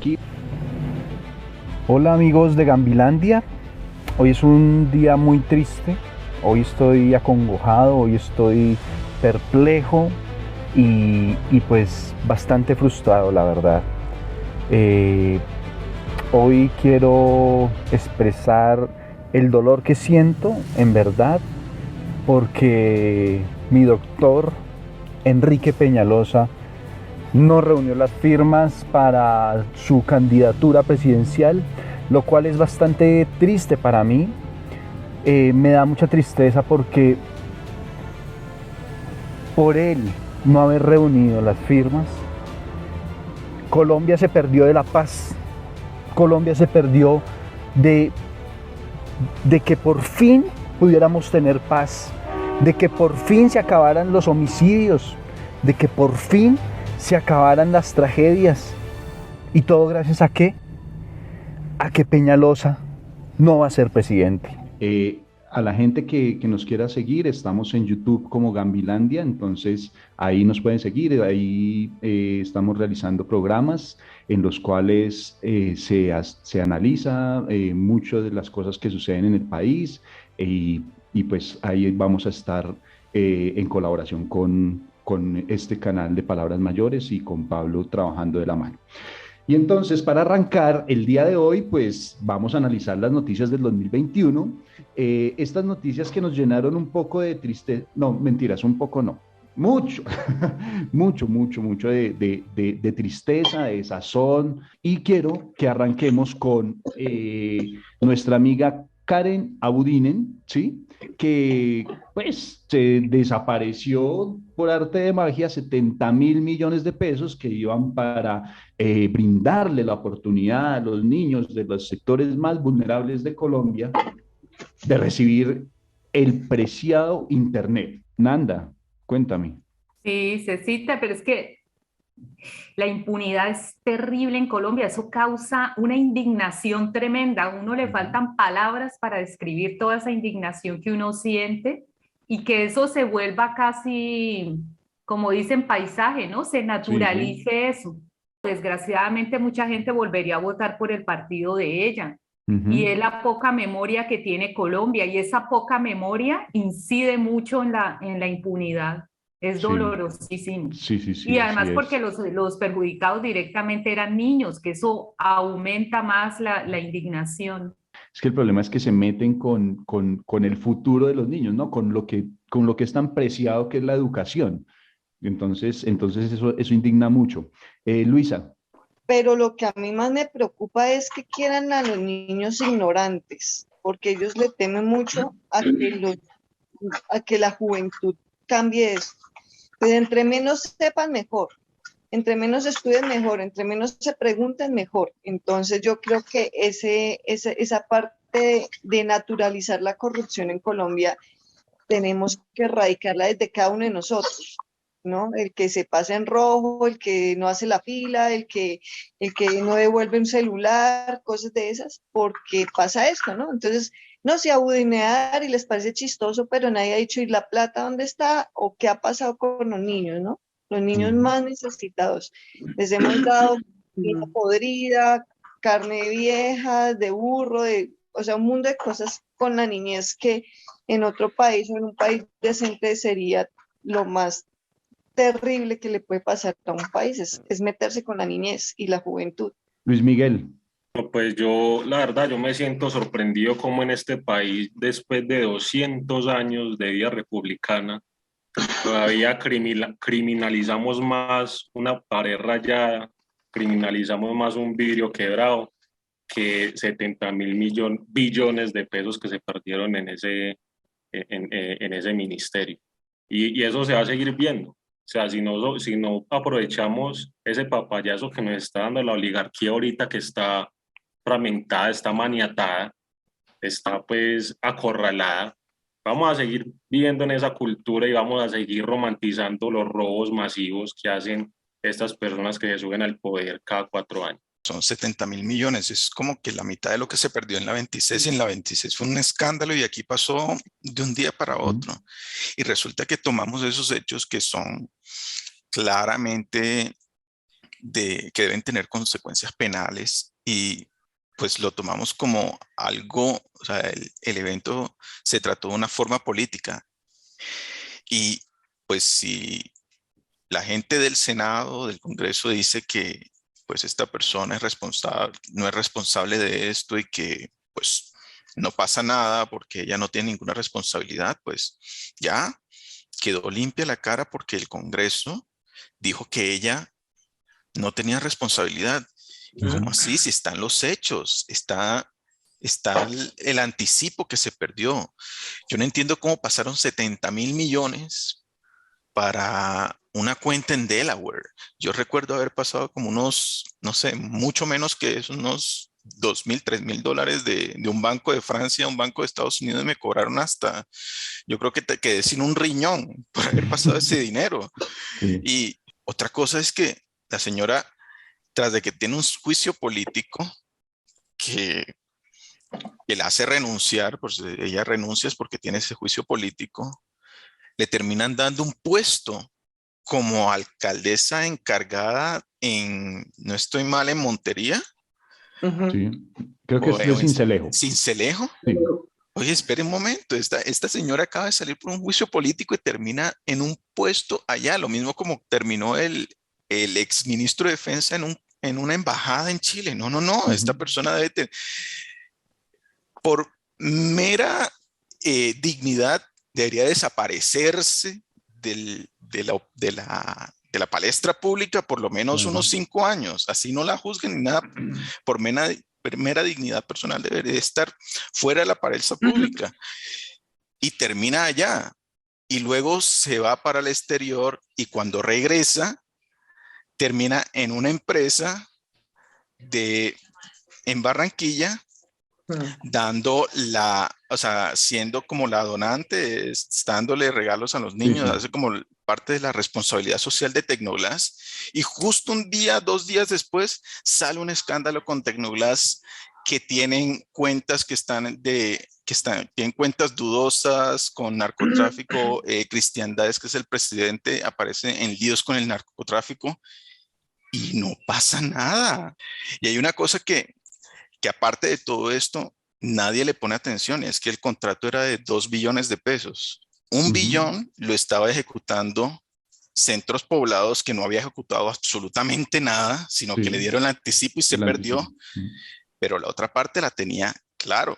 aquí. Hola amigos de Gambilandia, hoy es un día muy triste, hoy estoy acongojado, hoy estoy perplejo y pues bastante frustrado la verdad. Eh, Hoy quiero expresar el dolor que siento en verdad porque mi doctor Enrique Peñalosa no reunió las firmas para su candidatura presidencial, lo cual es bastante triste para mí. Me da mucha tristeza porque por él no haber reunido las firmas, Colombia se perdió de la paz, Colombia se perdió de, de que por fin pudiéramos tener paz, de que por fin se acabaran los homicidios, de que por fin se acabaran las tragedias. ¿Y todo gracias a qué? A que Peñalosa no va a ser presidente. A la gente que nos quiera seguir, estamos en YouTube como Gambilandia, entonces ahí nos pueden seguir, ahí estamos realizando programas en los cuales se analiza mucho de las cosas que suceden en el país y pues ahí vamos a estar en colaboración con este canal de Palabras Mayores y con Pablo trabajando de la mano. Y entonces, para arrancar el día de hoy, pues vamos a analizar las noticias del 2021. Estas noticias que nos llenaron un poco de tristeza, no, mentiras, un poco no, mucho, mucho de tristeza, de sazón. Y quiero que arranquemos con nuestra amiga Karen Abudinen, ¿sí? Que pues se desapareció por arte de magia 70.000 millones de pesos que iban para brindarle la oportunidad a los niños de los sectores más vulnerables de Colombia de recibir el preciado Internet. Nanda, cuéntame. Sí, Cecita, pero es que la impunidad es terrible en Colombia, eso causa una indignación tremenda, a uno le faltan palabras para describir toda esa indignación que uno siente y que eso se vuelva casi, como dicen, paisaje, ¿no? Se Sí, sí. naturalice eso. Desgraciadamente mucha gente volvería a votar por el partido de ella. Y es Ujú. la poca memoria que tiene Colombia y esa poca memoria incide mucho en la impunidad. Es Sí, dolorosísimo. sí, sí, sí, Y así además porque es. los perjudicados directamente eran niños, que eso aumenta más la indignación. Es que el problema es que se meten con el futuro de los niños, ¿no? Con lo que es tan preciado que es la educación. Entonces eso indigna mucho. Luisa. Pero lo que a mí más me preocupa es que quieran a los niños ignorantes, porque ellos le temen mucho a que la juventud cambie eso. Pues entre menos sepan, mejor. Entre menos estudien, mejor. Entre menos se pregunten, mejor. Entonces yo creo que esa parte de naturalizar la corrupción en Colombia tenemos que erradicarla desde cada uno de nosotros, ¿no? El que se pasa en rojo, el que no hace la fila, el que no devuelve un celular, cosas de esas, porque pasa esto, ¿no? Entonces, no se abudinear y les parece chistoso, pero nadie ha dicho, ¿y la plata dónde está? ¿O qué ha pasado con los niños, ¿no? Los niños Ujú. más necesitados. Les hemos dado comida podrida, carne vieja, de burro, o sea, un mundo de cosas con la niñez que en otro país o en un país decente sería lo más terrible que le puede pasar a un país, es meterse con la niñez y la juventud. Luis Miguel. Pues yo, la verdad, yo me siento sorprendido como en este país, después de 200 años de vida republicana, todavía criminalizamos más una pared rayada, criminalizamos más un vidrio quebrado que 70.000 billones de pesos que se perdieron en ese ministerio. Y eso se va a seguir viendo. O sea, si no aprovechamos ese papayazo que nos está dando la oligarquía ahorita, que está fragmentada, está maniatada, está pues acorralada, vamos a seguir viviendo en esa cultura y vamos a seguir romantizando los robos masivos que hacen estas personas que se suben al poder cada 4 años. Son 70.000 millones, es como que la mitad de lo que se perdió en la 26, y en la 26 fue un escándalo y aquí pasó de un día para Ujú. otro. Y resulta que tomamos esos hechos que son claramente que deben tener consecuencias penales y pues lo tomamos como algo, o sea, el evento se trató de una forma política y pues si la gente del Senado, del Congreso dice que pues esta persona es responsable, no es responsable de esto y que pues no pasa nada porque ella no tiene ninguna responsabilidad, pues ya quedó limpia la cara porque el Congreso dijo que ella no tenía responsabilidad. ¿Y cómo así? Si están los hechos, está el anticipo que se perdió. Yo no entiendo cómo pasaron 70.000 millones para una cuenta en Delaware. Yo recuerdo haber pasado como unos, no sé, mucho menos que eso, unos 2.000, 3.000 dólares de un banco de Francia a un banco de Estados Unidos y me cobraron hasta, yo creo que te quedé sin un riñón por haber pasado ese dinero. Sí. Y otra cosa es que la señora, tras de que tiene un juicio político que, que la hace renunciar, pues ella renuncia es porque tiene ese juicio político, le terminan dando un puesto como alcaldesa encargada en, no estoy mal, en Montería Sí, creo que o es de en Sincelejo. Sincelejo. Sí. Oye, espere un momento, esta señora acaba de salir por un juicio político y termina en un puesto allá, lo mismo como terminó el ex ministro de Defensa en una embajada en Chile. No, no, no, esta Ujú. persona debe tener, por mera dignidad, debería desaparecerse de la palestra pública por lo menos Claro. unos 5 años. Así no la juzguen ni nada, por mera dignidad personal debería estar fuera de la palestra pública y termina allá. Y luego se va para el exterior y cuando regresa, termina en una empresa en Barranquilla dando o sea, siendo como la donante, dándole regalos a los Sí, niños, sí. hace como parte de la responsabilidad social de Tecnoglass. Y justo un día, 2 días después, sale un escándalo con Tecnoglass que tienen cuentas tienen cuentas dudosas con narcotráfico, Cristiandades, que es el presidente, aparece en líos con el narcotráfico y no pasa nada. Y hay una cosa que aparte de todo esto, nadie le pone atención, es que el contrato era de 2 billones de pesos. Un Ujú. billón lo estaba ejecutando Centros Poblados, que no había ejecutado absolutamente nada, sino que le Sí, dieron el anticipo y se el anticipo. perdió, pero la otra parte la tenía Claro.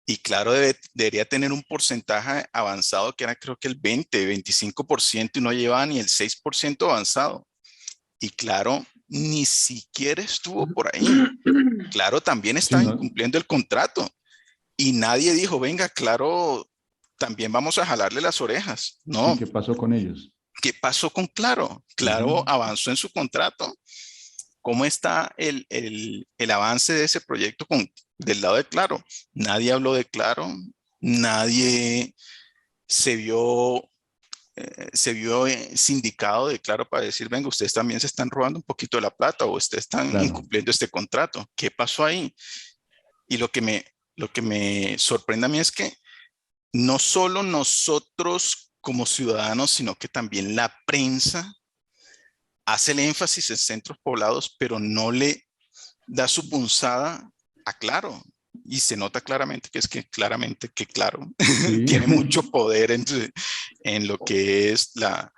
Y Claro debería tener un porcentaje avanzado que era creo que el 20, 25% y no llevaba ni el 6% avanzado. Y Claro ni siquiera estuvo por ahí. Claro también Sí, está ¿no? incumpliendo el contrato y nadie dijo, venga, Claro, también vamos a jalarle las orejas. Sí, No, ¿qué pasó con ellos? ¿qué pasó con Claro? Claro Ujú. avanzó en su contrato. ¿Cómo está el avance de ese proyecto del lado de Claro? Nadie habló de Claro, nadie se vio, sindicado de Claro para decir, venga, ustedes también se están robando un poquito de la plata o ustedes están Claro. incumpliendo este contrato. ¿Qué pasó ahí? Y lo que me sorprende a mí es que no solo nosotros como ciudadanos, sino que también la prensa hace el énfasis en Centros Poblados, pero no le da su punzada a Claro. Y se nota claramente que Claro Sí. tiene mucho poder en lo que es la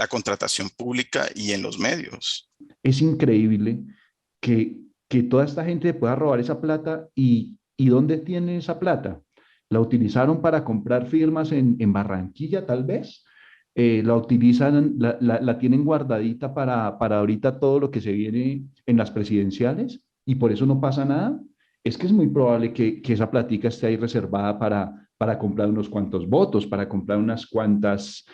contratación pública y en los medios. Es increíble que, que toda esta gente pueda robar esa plata y ¿dónde tiene esa plata? ¿La utilizaron para comprar firmas en Barranquilla, tal vez? ¿La utilizan, la tienen guardadita para ahorita todo lo que se viene en las presidenciales y por eso no pasa nada? Es que es muy probable que esa platica esté ahí reservada para comprar unos cuantos votos, para comprar unas cuantas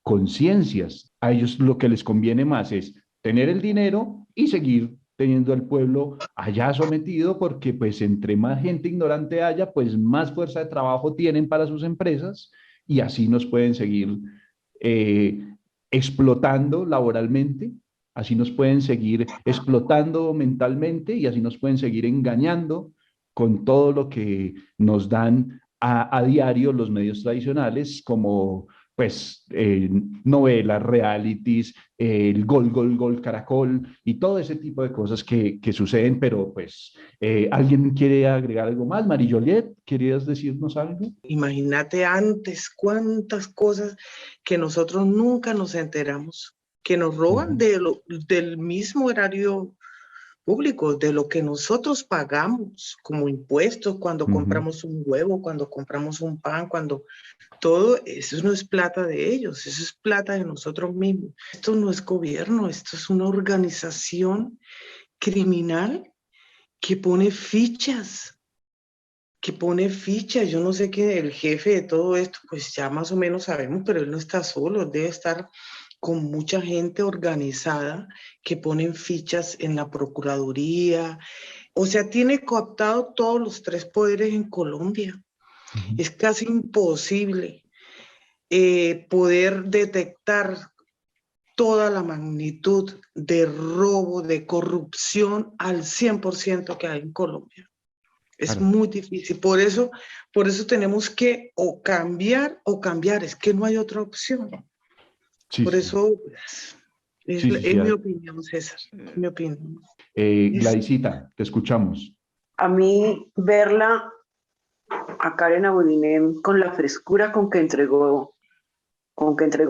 conciencias. A ellos lo que les conviene más es tener el dinero y seguir teniendo al pueblo allá sometido, porque pues entre más gente ignorante haya, pues más fuerza de trabajo tienen para sus empresas y así nos pueden seguir eh, explotando laboralmente, así nos pueden seguir explotando mentalmente y así nos pueden seguir engañando con todo lo que nos dan a diario los medios tradicionales, como pues novelas, realities, el gol, gol, gol, caracol y todo ese tipo de cosas que suceden, pero pues, ¿alguien quiere agregar algo más? Marie Joliet, ¿querías decirnos algo? Imagínate antes cuántas cosas que nosotros nunca nos enteramos, que nos roban del mismo erario público, de lo que nosotros pagamos como impuestos cuando compramos un huevo, cuando compramos un pan, cuando todo eso no es plata de ellos, eso es plata de nosotros mismos. Esto no es gobierno, esto es una organización criminal que pone fichas, Yo no sé qué, el jefe de todo esto, pues ya más o menos sabemos, pero él no está solo, debe estar con mucha gente organizada que ponen fichas en la Procuraduría. O sea, tiene cooptado todos los tres poderes en Colombia. Es casi imposible poder detectar toda la magnitud de robo, de corrupción al 100% que hay en Colombia. Es muy difícil. Por eso tenemos que o cambiar, es que no hay otra opción. Por eso es mi opinión, César, es mi opinión. Gladysita, te escuchamos. A mí verla a Karen Abudinem con la frescura con que entregó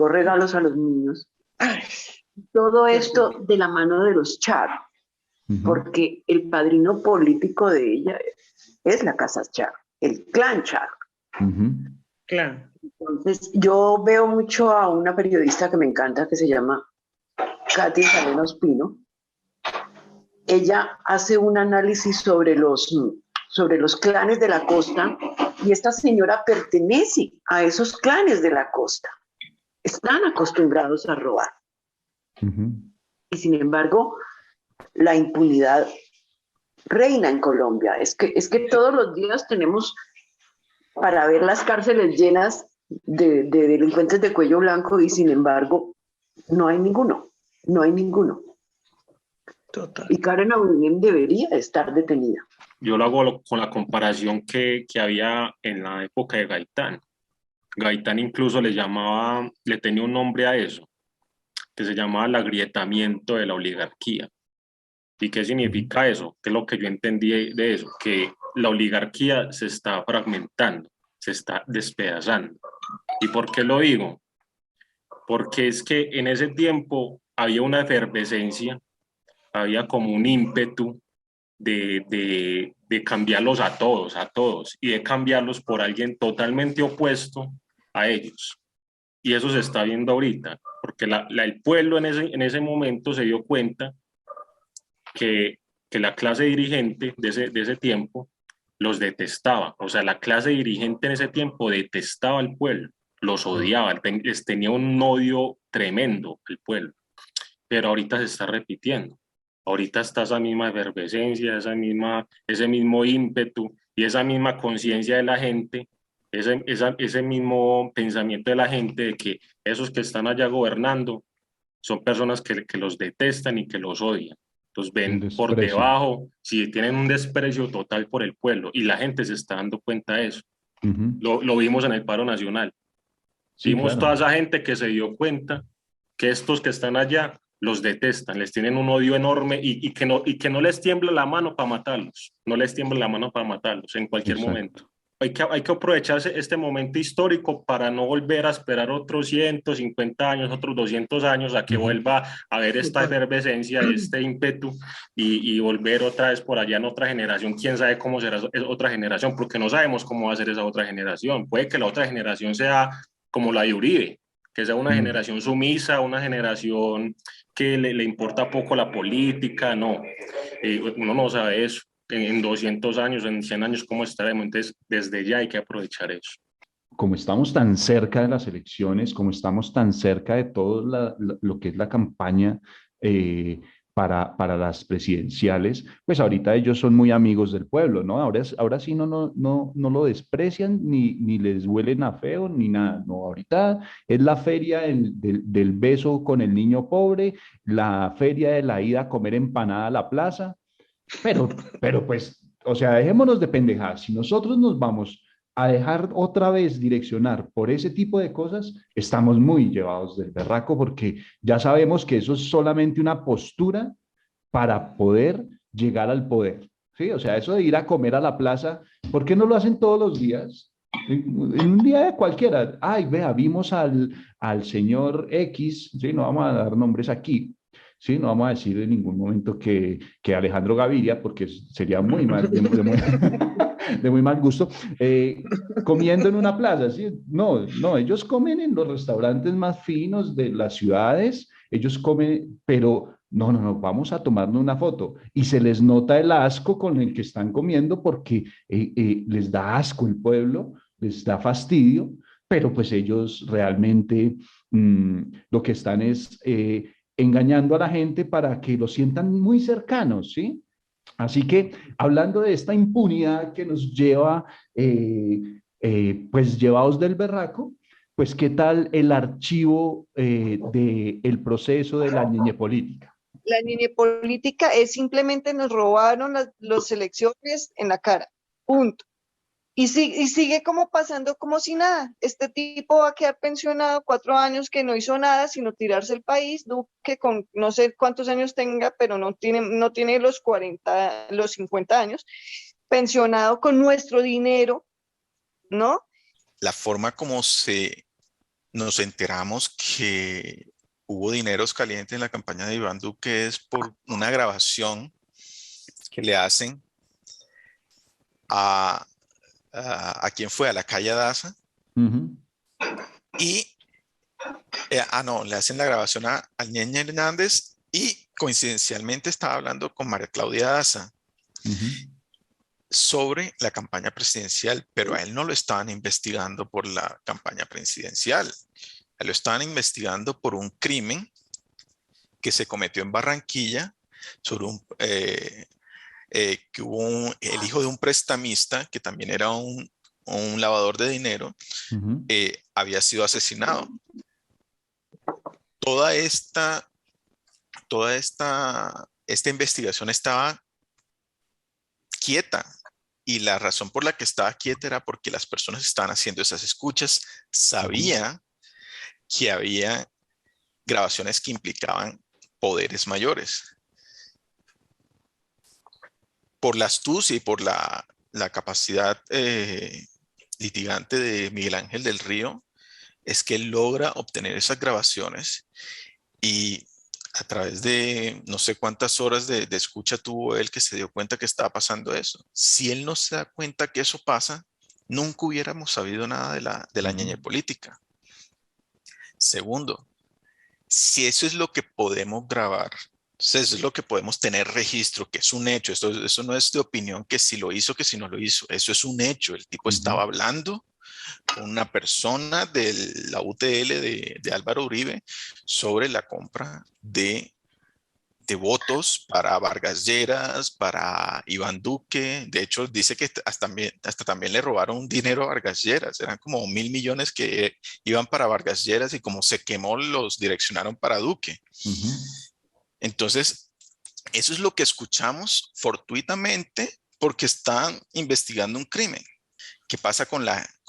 regalos a los niños. Ay, todo esto de la mano de los Char, porque el padrino político de ella es la casa Char, el clan Char. Claro. Entonces, yo veo mucho a una periodista que me encanta, que se llama Katia Saleno Espino. Ella hace un análisis sobre los clanes de la costa, y esta señora pertenece a esos clanes de la costa. Están acostumbrados a robar. Y sin embargo, la impunidad reina en Colombia. Es que todos los días tenemos para ver las cárceles llenas de delincuentes de cuello blanco, y sin embargo no hay ninguno. Total. Y Karen Abudinem debería estar detenida. Yo lo hago con la comparación que había en la época de Gaitán. Gaitán incluso le tenía un nombre a eso, que se llamaba el agrietamiento de la oligarquía. ¿Y qué significa eso? ¿Qué es lo que yo entendí de eso? Que la oligarquía se está fragmentando, se está despedazando. ¿Y por qué lo digo? Porque es que en ese tiempo había una efervescencia, había como un ímpetu de cambiarlos a todos, y de cambiarlos por alguien totalmente opuesto a ellos. Y eso se está viendo ahorita, porque el pueblo en ese momento se dio cuenta que la clase dirigente de ese tiempo los detestaba. O sea, la clase dirigente en ese tiempo detestaba al pueblo, los odiaba, les tenía un odio tremendo al pueblo. Pero ahorita se está repitiendo. Ahorita está esa misma efervescencia, ese mismo ímpetu y esa misma conciencia de la gente, ese mismo pensamiento de la gente de que esos que están allá gobernando son personas que los detestan y que los odian. Los ven por debajo, si tienen un desprecio total por el pueblo, y la gente se está dando cuenta de eso. Lo vimos en el paro nacional. Vimos toda esa gente que se dio cuenta que estos que están allá los detestan, les tienen un odio enorme y que no les tiembla la mano para matarlos, en cualquier momento. Hay que aprovecharse este momento histórico para no volver a esperar otros 150 años, otros 200 años a que vuelva a haber esta efervescencia, este ímpetu y volver otra vez por allá en otra generación. Quién sabe cómo será otra generación, porque no sabemos cómo va a ser esa otra generación. Puede que la otra generación sea como la de Uribe, que sea una generación sumisa, una generación que le importa poco la política. No, uno no sabe eso. En 200 años, en 100 años, ¿cómo estaremos? Entonces, desde ya hay que aprovechar eso. Como estamos tan cerca de las elecciones, como estamos tan cerca de todo lo que es la campaña para las presidenciales, pues ahorita ellos son muy amigos del pueblo, ¿no? Ahora sí no lo desprecian ni les huelen a feo ni nada, no, ahorita es la feria del beso con el niño pobre, la feria de la ida a comer empanada a la plaza, pero pues, o sea, dejémonos de pendejadas. Si nosotros nos vamos a dejar otra vez direccionar por ese tipo de cosas, estamos muy llevados del berraco porque ya sabemos que eso es solamente una postura para poder llegar al poder. ¿Sí? O sea, eso de ir a comer a la plaza, ¿por qué no lo hacen todos los días? En un día de cualquiera. Ay, vea, vimos al señor X, ¿sí? No vamos a dar nombres aquí, ¿sí? No vamos a decir en ningún momento que Alejandro Gaviria, porque sería muy mal, de muy mal gusto, comiendo en una plaza, ¿sí? No, no, ellos comen en los restaurantes más finos de las ciudades, ellos comen, pero no, no, no, vamos a tomarnos una foto. Y se les nota el asco con el que están comiendo porque les da asco el pueblo, les da fastidio, pero pues ellos realmente lo que están es engañando a la gente para que lo sientan muy cercanos, ¿sí? Así que hablando de esta impunidad que nos lleva, pues llevados del berraco, pues qué tal el archivo del proceso de la niñez política. La niñez política es simplemente nos robaron las elecciones en la cara, punto. Y sigue como pasando como si nada. Este tipo va a quedar pensionado 4 años que no hizo nada, sino tirarse el país. Duque con no sé cuántos años tenga, pero no tiene los 40, los 50 años, pensionado con nuestro dinero, ¿no? La forma como nos enteramos que hubo dineros calientes en la campaña de Iván Duque es por una grabación que le hacen a quién fue, a la calle Daza. Y, no, le hacen la grabación al Ñeñe Hernández y coincidencialmente estaba hablando con María Claudia Daza sobre la campaña presidencial, pero a él no lo estaban investigando por la campaña presidencial, a él lo estaban investigando por un crimen que se cometió en Barranquilla sobre que hubo el hijo de un prestamista, que también era un lavador de dinero, había sido asesinado. Toda esta investigación estaba quieta, y la razón por la que estaba quieta era porque las personas que estaban haciendo esas escuchas sabían que había grabaciones que implicaban poderes mayores. Por la astucia y por la capacidad litigante de Miguel Ángel del Río, es que él logra obtener esas grabaciones y a través de no sé cuántas horas de escucha tuvo él que se dio cuenta que estaba pasando eso. Si él no se da cuenta que eso pasa, nunca hubiéramos sabido nada de la ñeñe política. Segundo, si eso es lo que podemos grabar, eso es lo que podemos tener registro, que es un hecho, eso no es de opinión que si lo hizo, que si no lo hizo, eso es un hecho. El tipo estaba hablando con una persona de la UTL de Álvaro Uribe sobre la compra de votos para Vargas Lleras, para Iván Duque. De hecho, dice que hasta también le robaron dinero a Vargas Lleras. Eran como 1.000 millones que iban para Vargas Lleras y como se quemó, los direccionaron para Duque. Entonces, eso es lo que escuchamos fortuitamente porque están investigando un crimen. ¿Qué pasa con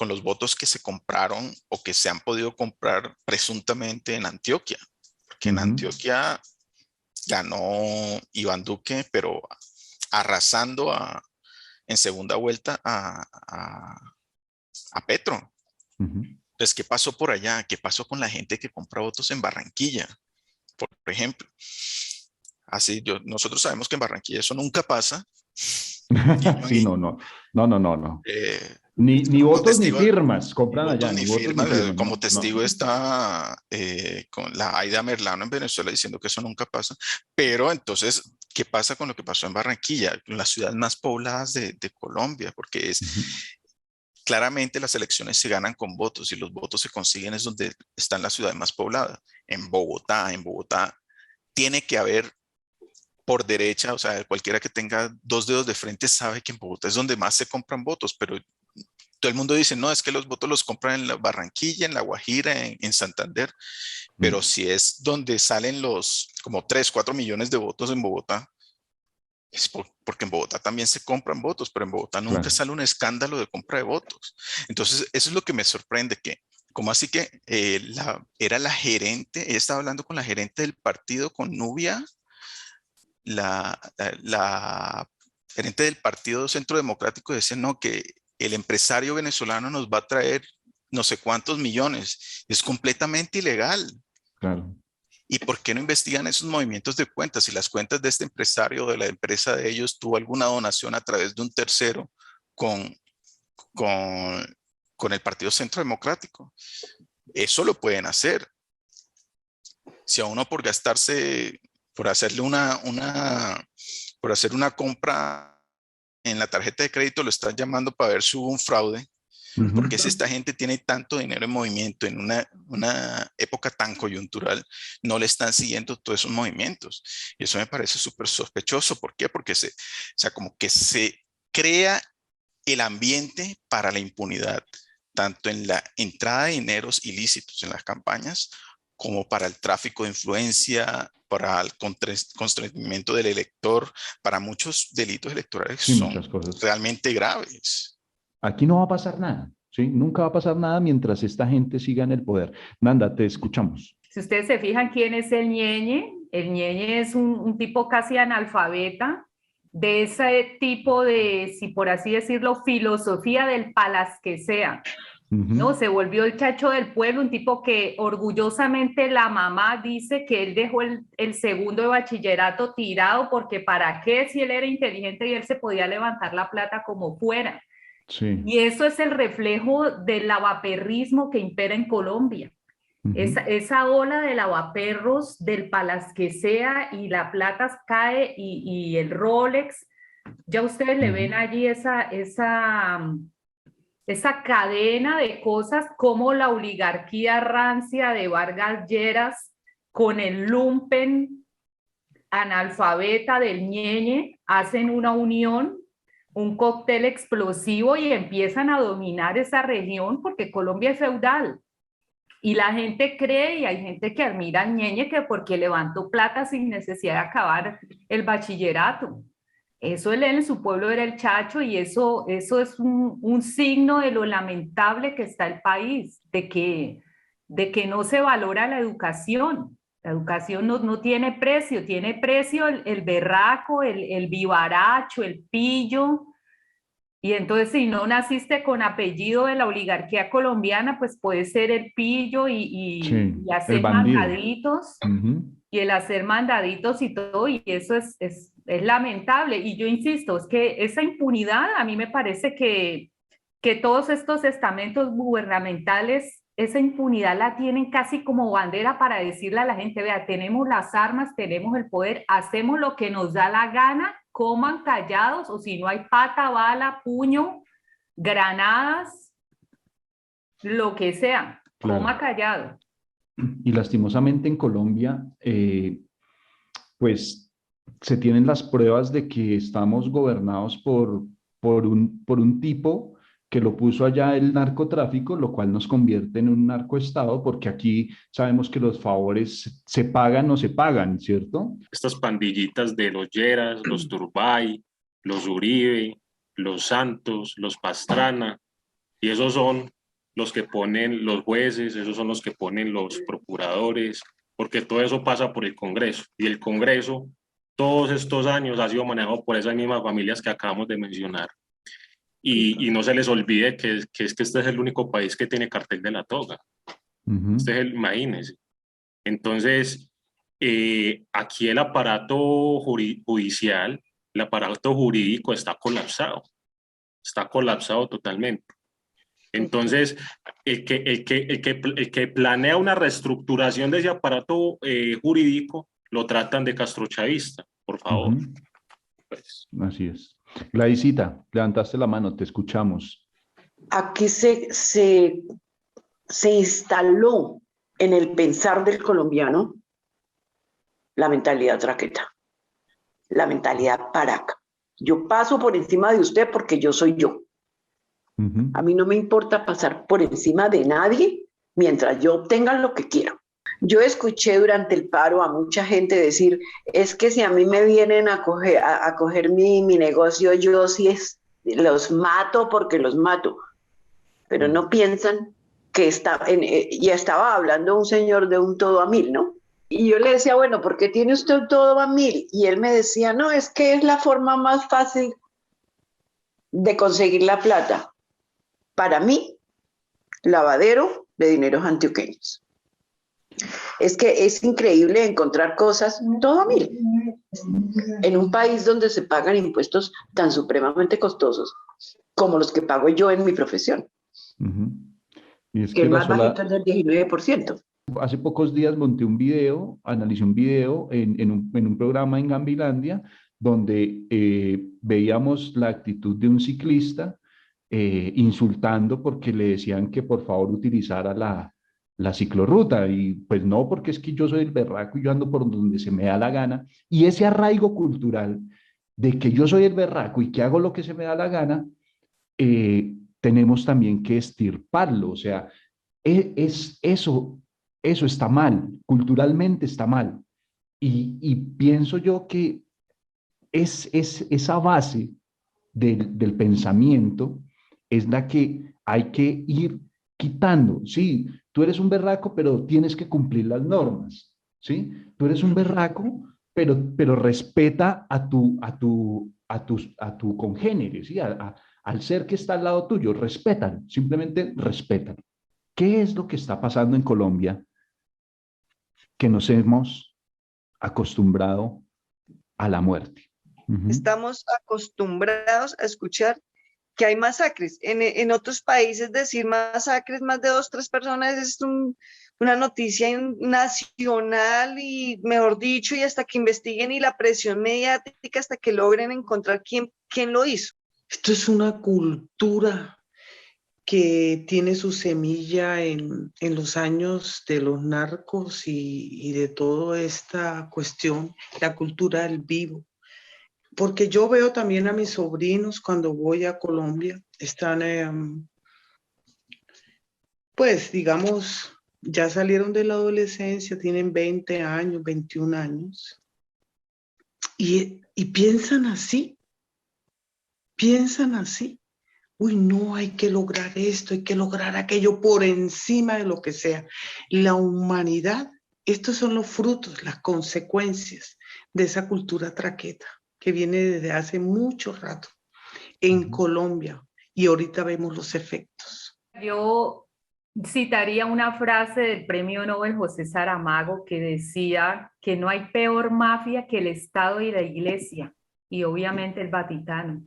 los votos que se compraron o que se han podido comprar presuntamente en Antioquia? Porque en Antioquia ganó Iván Duque, pero arrasando en segunda vuelta a Petro. Entonces, ¿qué pasó por allá? ¿Qué pasó con la gente que compra votos en Barranquilla? Por ejemplo, nosotros sabemos que en Barranquilla eso nunca pasa. Sí, no. Ni votos ni firmas compran allá. Ni firmas. Como testigo está con la Aida Merlano en Venezuela diciendo que eso nunca pasa. Pero entonces, ¿qué pasa con lo que pasó en Barranquilla? En las ciudades más pobladas de Colombia, porque claramente las elecciones se ganan con votos y los votos se consiguen es donde están las ciudades más pobladas. En Bogotá tiene que haber por derecha, o sea, cualquiera que tenga 2 dedos de frente sabe que en Bogotá es donde más se compran votos, pero todo el mundo dice, no, es que los votos los compran en la Barranquilla, en La Guajira, en Santander, pero si es donde salen los como 3, 4 millones de votos en Bogotá, Es porque en Bogotá también se compran votos, pero en Bogotá nunca Claro. sale un escándalo de compra de votos. Entonces, eso es lo que me sorprende, que como así que era la gerente, ella estaba hablando con la gerente del partido, con Nubia, la gerente del Partido Centro Democrático, decía, no, que el empresario venezolano nos va a traer no sé cuántos millones. Es completamente ilegal. Claro. ¿Y por qué no investigan esos movimientos de cuentas? Si las cuentas de este empresario o de la empresa de ellos tuvo alguna donación a través de un tercero con, con, con el Partido Centro Democrático. Eso lo pueden hacer. Si a uno por gastarse, por hacerle por hacer una compra en la tarjeta de crédito lo están llamando para ver si hubo un fraude, porque si esta gente tiene tanto dinero en movimiento en una época tan coyuntural, no le están siguiendo todos esos movimientos. Y eso me parece súper sospechoso. ¿Por qué? Porque como que se crea el ambiente para la impunidad, tanto en la entrada de dineros ilícitos en las campañas, como para el tráfico de influencia, para el constreñimiento del elector, para muchos delitos electorales que Sí, son muchas cosas. realmente graves. Aquí no va a pasar nada, ¿sí? Nunca va a pasar nada mientras esta gente siga en el poder. Nanda, te escuchamos. Si ustedes se fijan quién es el Ñeñe es un tipo casi analfabeta, de ese tipo de, si por así decirlo, filosofía del palas que sea. ¿No? Se volvió el chacho del pueblo, un tipo que orgullosamente la mamá dice que él dejó el segundo de bachillerato tirado porque para qué si él era inteligente y él se podía levantar la plata como fuera. Sí. Y eso es el reflejo del lavaperrismo que impera en Colombia. Esa ola de lavaperros del palas que sea y la plata cae y el Rolex, ya ustedes le ven allí esa cadena de cosas como la oligarquía rancia de Vargas Lleras con el lumpen analfabeta del Ñeñe hacen una unión, un cóctel explosivo y empiezan a dominar esa región porque Colombia es feudal. Y la gente cree y hay gente que admira al Ñeñe que porque levantó plata sin necesidad de acabar el bachillerato. Eso él en su pueblo era el chacho y eso es un signo de lo lamentable que está el país, de que no se valora la educación. La educación no tiene precio el berraco, el vivaracho, el pillo. Y entonces si no naciste con apellido de la oligarquía colombiana, pues puede ser el pillo y hacer mandaditos. Y el hacer mandaditos y todo, y eso es lamentable. Y yo insisto, es que esa impunidad, a mí me parece que todos estos estamentos gubernamentales, esa impunidad la tienen casi como bandera para decirle a la gente, vea, tenemos las armas, tenemos el poder, hacemos lo que nos da la gana, coman callados, o si no hay pata, bala, puño, granadas, lo que sea, coma callado. Y lastimosamente en Colombia, pues se tienen las pruebas de que estamos gobernados por un tipo que lo puso allá el narcotráfico, lo cual nos convierte en un narcoestado, porque aquí sabemos que los favores se pagan o se pagan, ¿cierto? Estas pandillitas de los Lleras, los Turbay, los Uribe, los Santos, los Pastrana, y esos son los que ponen los jueces, esos son los que ponen los procuradores, porque todo eso pasa por el Congreso, y el Congreso todos estos años ha sido manejado por esas mismas familias que acabamos de mencionar. Y no se les olvide que este es el único país que tiene cartel de la toga. Imagínense. Entonces, aquí el aparato judicial, el aparato jurídico está colapsado totalmente. Entonces, el que planea una reestructuración de ese aparato jurídico, lo tratan de castrochavista, por favor. Pues. Así es. Gladysita, levantaste la mano, te escuchamos. Aquí se instaló en el pensar del colombiano la mentalidad traqueta, la mentalidad paraca. Yo paso por encima de usted porque yo soy yo. A mí no me importa pasar por encima de nadie mientras yo obtenga lo que quiero. Yo escuché durante el paro a mucha gente decir, es que si a mí me vienen a coger mi negocio, yo sí los mato porque los mato. Pero no piensan que ya estaba hablando un señor de un todo a mil, ¿no? Y yo le decía, bueno, ¿por qué tiene usted un todo a mil? Y él me decía, no, es que es la forma más fácil de conseguir la plata. Para mí, lavadero de dineros antioqueños. Es que es increíble encontrar cosas todo a mil en un país donde se pagan impuestos tan supremamente costosos como los que pago yo en mi profesión. Y es que el más bajito es del 19%. Hace pocos días monté un video, analicé un video en un programa en Gambilandia, donde veíamos la actitud de un ciclista insultando porque le decían que por favor utilizara la ciclorruta, y pues no, porque es que yo soy el berraco y yo ando por donde se me da la gana, y ese arraigo cultural de que yo soy el berraco y que hago lo que se me da la gana, tenemos también que estirparlo. O sea, eso está mal, culturalmente está mal, y pienso yo que es esa base del pensamiento es la que hay que ir quitando. Sí, tú eres un berraco, pero tienes que cumplir las normas, ¿sí? Tú eres un berraco, pero respeta a tu congénere, ¿sí? Al ser que está al lado tuyo, respetan, simplemente respetan. ¿Qué es lo que está pasando en Colombia? Que nos hemos acostumbrado a la muerte. Estamos acostumbrados a escuchar que hay masacres. En otros países decir masacres, más de 2, 3 personas es una noticia nacional y, mejor dicho, y hasta que investiguen y la presión mediática hasta que logren encontrar quién lo hizo. Esto es una cultura que tiene su semilla en los años de los narcos y de toda esta cuestión, la cultura del vivo. Porque yo veo también a mis sobrinos cuando voy a Colombia, están, pues digamos, ya salieron de la adolescencia, tienen 20 años, 21 años, y piensan así. Uy, no, hay que lograr esto, hay que lograr aquello por encima de lo que sea. La humanidad, estos son los frutos, las consecuencias de esa cultura traqueta que viene desde hace mucho rato en Colombia, y ahorita vemos los efectos. Yo citaría una frase del premio Nobel José Saramago que decía que no hay peor mafia que el Estado y la Iglesia, y obviamente el Vaticano.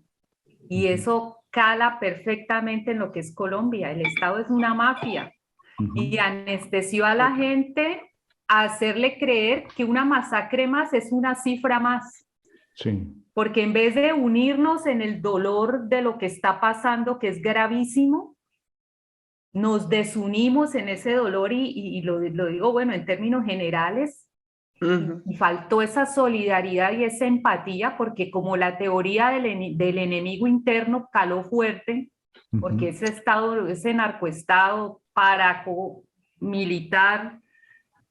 Y eso cala perfectamente en lo que es Colombia. El Estado es una mafia y anestesió a la gente a hacerle creer que una masacre más es una cifra más. Sí. Porque en vez de unirnos en el dolor de lo que está pasando, que es gravísimo, nos desunimos en ese dolor y lo digo, bueno, en términos generales, y faltó esa solidaridad y esa empatía, porque como la teoría del enemigo interno caló fuerte, porque ese estado, ese narcoestado paramilitar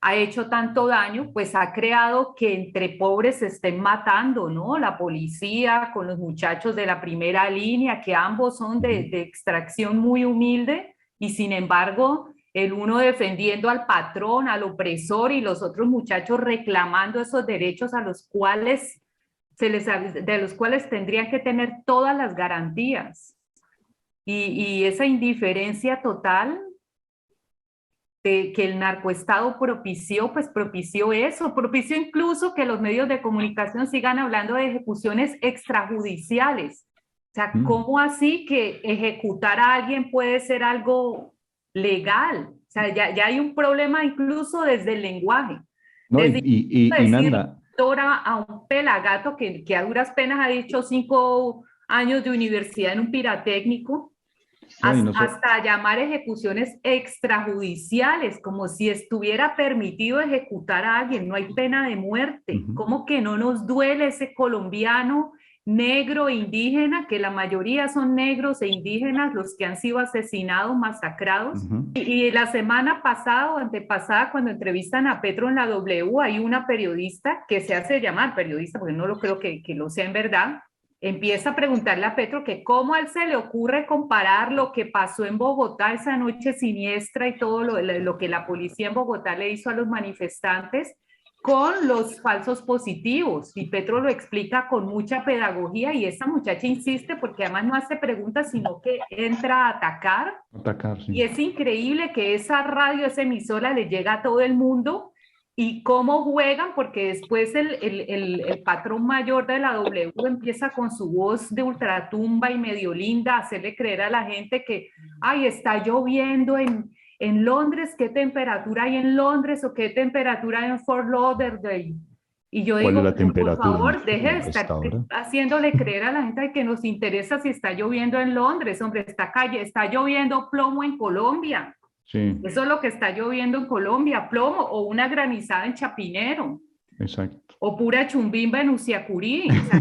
ha hecho tanto daño, pues ha creado que entre pobres se estén matando, ¿no? La policía con los muchachos de la primera línea, que ambos son de extracción muy humilde, y sin embargo, el uno defendiendo al patrón, al opresor, y los otros muchachos reclamando esos derechos a los cuales de los cuales tendrían que tener todas las garantías. Y esa indiferencia total que el narcoestado propició, pues propició eso, propició incluso que los medios de comunicación sigan hablando de ejecuciones extrajudiciales. O sea, ¿cómo así que ejecutar a alguien puede ser algo legal? O sea, ya hay un problema incluso desde el lenguaje. No, y Nanda, a un pelagato que a duras penas ha dicho 5 años de universidad en un piratécnico, hasta llamar ejecuciones extrajudiciales, como si estuviera permitido ejecutar a alguien. No hay pena de muerte. ¿Cómo que no nos duele ese colombiano negro e indígena, que la mayoría son negros e indígenas los que han sido asesinados, masacrados. Y la semana pasada o antepasada, cuando entrevistan a Petro en la W, hay una periodista que se hace llamar periodista, porque no lo creo que lo sea en verdad, empieza a preguntarle a Petro que cómo a él se le ocurre comparar lo que pasó en Bogotá esa noche siniestra y todo lo que la policía en Bogotá le hizo a los manifestantes con los falsos positivos. Y Petro lo explica con mucha pedagogía y esta muchacha insiste porque además no hace preguntas, sino que entra a atacar. Sí. Y es increíble que esa radio, esa emisora le llega a todo el mundo y cómo juegan, porque después el patrón mayor de la W empieza con su voz de ultratumba y medio linda a hacerle creer a la gente que, ay, está lloviendo en Londres, ¿qué temperatura hay en Londres o qué temperatura hay en Fort Lauderdale? Y yo digo, por favor, deje de estar haciéndole creer a la gente que nos interesa si está lloviendo en Londres. Hombre, está lloviendo plomo en Colombia. Sí. Eso es lo que está lloviendo en Colombia, plomo o una granizada en Chapinero. Exacto. O pura chumbimba en Uciacurí. O sea,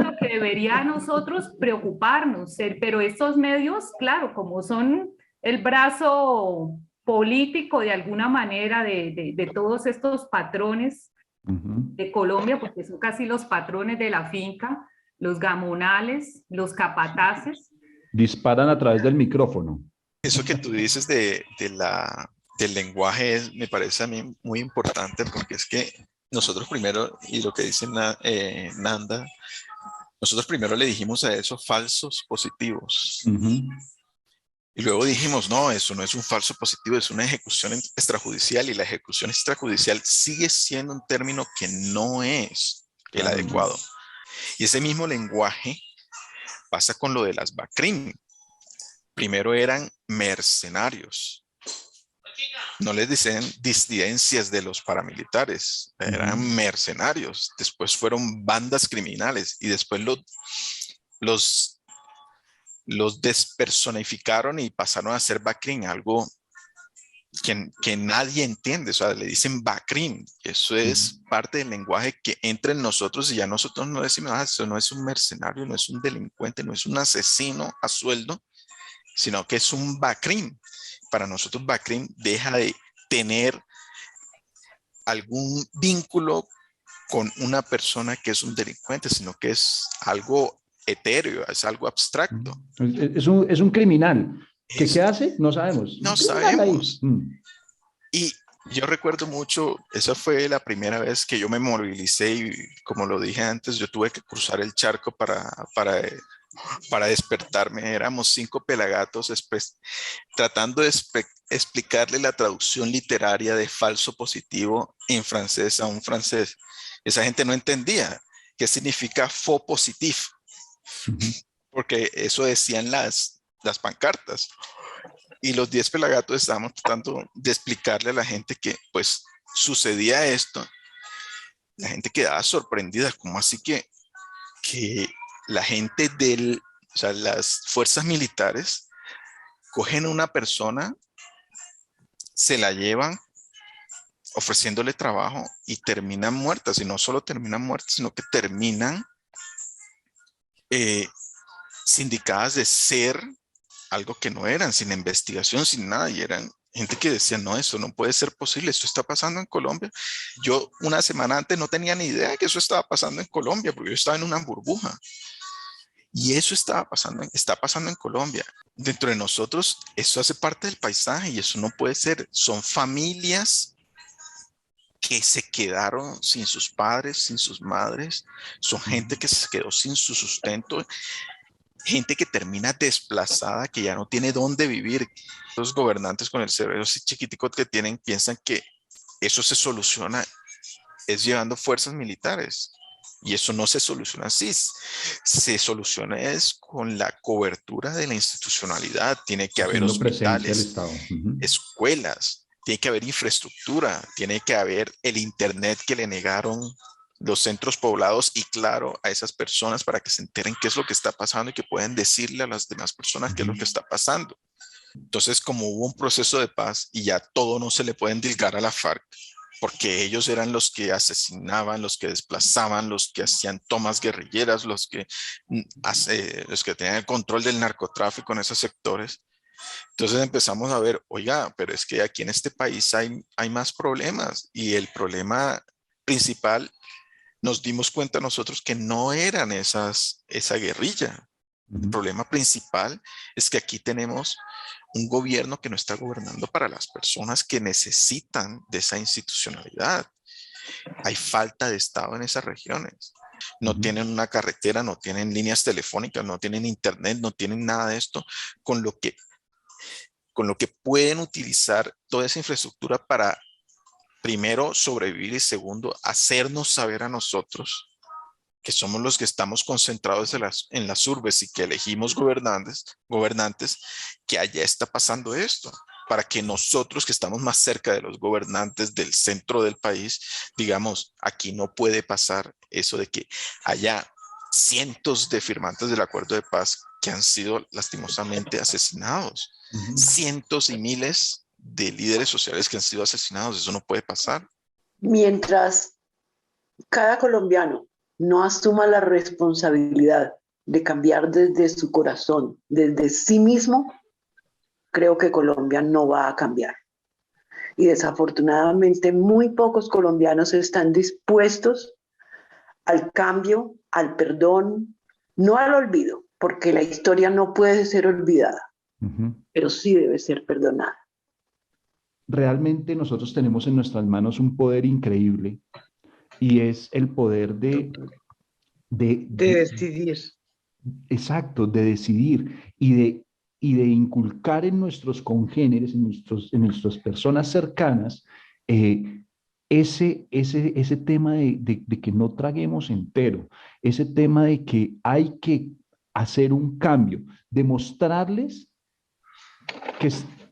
lo que debería a nosotros preocuparnos. Pero estos medios, claro, como son el brazo político de alguna manera de todos estos patrones de Colombia, porque son casi los patrones de la finca, los gamonales, los capataces. Disparan a través del micrófono. Eso que tú dices del lenguaje me parece a mí muy importante, porque es que nosotros primero, y lo que dice Nanda, nosotros primero le dijimos a eso falsos positivos. Y luego dijimos, no, eso no es un falso positivo, es una ejecución extrajudicial, y la ejecución extrajudicial sigue siendo un término que no es el adecuado. Y ese mismo lenguaje pasa con lo de las BACRIM. Primero eran mercenarios. No les dicen disidencias de los paramilitares, eran mercenarios. Después fueron bandas criminales y después los despersonificaron y pasaron a ser BACRIM, algo que nadie entiende. O sea, le dicen BACRIM. Eso es parte del lenguaje que entra en nosotros y ya nosotros no decimos, eso no es un mercenario, no es un delincuente, no es un asesino a sueldo, sino que es un BACRIM. Para nosotros BACRIM deja de tener algún vínculo con una persona que es un delincuente, sino que es algo etéreo, es algo abstracto. Es un criminal. ¿Qué hace? No sabemos. No sabemos. Y yo recuerdo mucho, esa fue la primera vez que yo me movilicé y, como lo dije antes, yo tuve que cruzar el charco para despertarme. Éramos 5 pelagatos tratando de explicarle la traducción literaria de falso positivo en francés a un francés. Esa gente no entendía qué significa faux positif, porque eso decían las pancartas. Y los 10 pelagatos estábamos tratando de explicarle a la gente que pues sucedía esto. La gente quedaba sorprendida, como así que la gente o sea, las fuerzas militares cogen a una persona, se la llevan ofreciéndole trabajo y terminan muertas. Y no solo terminan muertas, sino que terminan sindicadas de ser algo que no eran, sin investigación, sin nada. Y eran gente que decía, no, eso no puede ser posible, esto está pasando en Colombia. Yo una semana antes no tenía ni idea de que eso estaba pasando en Colombia, porque yo estaba en una burbuja. Y eso está pasando en Colombia. Dentro de nosotros, eso hace parte del paisaje y eso no puede ser. Son familias que se quedaron sin sus padres, sin sus madres. Son gente que se quedó sin su sustento. Gente que termina desplazada, que ya no tiene dónde vivir. Los gobernantes con el cerebro así chiquitico que tienen piensan que eso se soluciona es llevando fuerzas militares. Y eso no se soluciona así. Se soluciona es con la cobertura de la institucionalidad. Tiene que haber hospitales, escuelas, tiene que haber infraestructura, tiene que haber el internet que le negaron los centros poblados y claro a esas personas para que se enteren qué es lo que está pasando y que puedan decirle a las demás personas qué es lo que está pasando. Entonces, como hubo un proceso de paz y ya todo no se le puede endilgar a la FARC, porque ellos eran los que asesinaban, los que desplazaban, los que hacían tomas guerrilleras, los que tenían el control del narcotráfico en esos sectores. Entonces empezamos a ver, oiga, pero es que aquí en este país hay más problemas, y el problema principal, nos dimos cuenta nosotros que no eran esa guerrilla. El problema principal es que aquí tenemos un gobierno que no está gobernando para las personas que necesitan de esa institucionalidad. Hay falta de Estado en esas regiones. No tienen una carretera, no tienen líneas telefónicas, no tienen internet, no tienen nada de esto, con lo que pueden utilizar toda esa infraestructura para, primero, sobrevivir, y segundo, hacernos saber a nosotros, que somos los que estamos concentrados en las urbes y que elegimos gobernantes, que allá está pasando esto, para que nosotros, que estamos más cerca de los gobernantes del centro del país, digamos, aquí no puede pasar eso de que haya cientos de firmantes del acuerdo de paz que han sido lastimosamente asesinados, cientos y miles de líderes sociales que han sido asesinados. Eso no puede pasar. Mientras cada colombiano no asuma la responsabilidad de cambiar desde su corazón, desde sí mismo, creo que Colombia no va a cambiar. Y desafortunadamente muy pocos colombianos están dispuestos al cambio, al perdón, no al olvido, porque la historia no puede ser olvidada, pero sí debe ser perdonada. Realmente nosotros tenemos en nuestras manos un poder increíble, y es el poder de decidir. Exacto, de decidir y de inculcar en nuestros congéneres, en nuestras personas cercanas, ese tema de que no traguemos entero, ese tema de que hay que hacer un cambio, demostrarles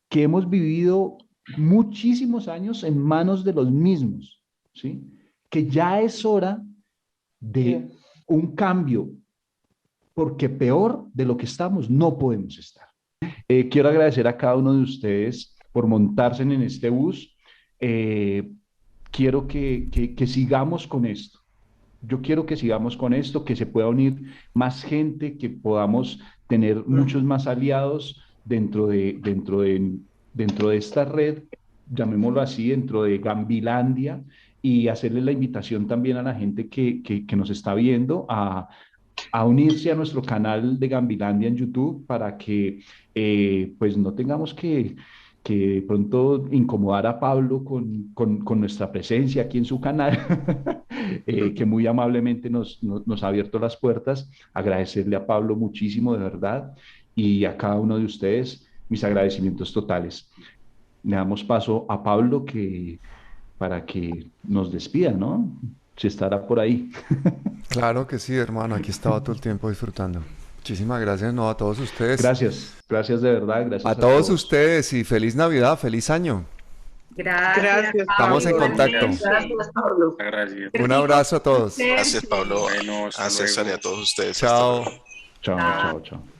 que hemos vivido muchísimos años en manos de los mismos, ¿sí? Que ya es hora de un cambio, porque peor de lo que estamos no podemos estar. Quiero agradecer a cada uno de ustedes por montarse en este bus. Quiero que sigamos con esto. Yo quiero que sigamos con esto, que se pueda unir más gente, que podamos tener muchos más aliados dentro de esta red, llamémoslo así, dentro de Gambilandia, y hacerle la invitación también a la gente que nos está viendo a unirse a nuestro canal de Gambilandia en YouTube, para que pues no tengamos que de pronto incomodar a Pablo con nuestra presencia aquí en su canal, que muy amablemente nos ha abierto las puertas. Agradecerle a Pablo muchísimo, de verdad, y a cada uno de ustedes mis agradecimientos totales. Le damos paso a Pablo para que nos despida, ¿no? Si estará por ahí. Claro que sí, hermano, aquí estaba todo el tiempo disfrutando. Muchísimas gracias, no, a todos ustedes. Gracias de verdad, gracias a todos ustedes, y feliz Navidad, feliz año. Gracias, Pablo. Estamos en contacto. Gracias, Pablo. Gracias. Un abrazo a todos. Gracias, Pablo, Bueno, hasta a César y a luego. todos ustedes. Chao. Chao.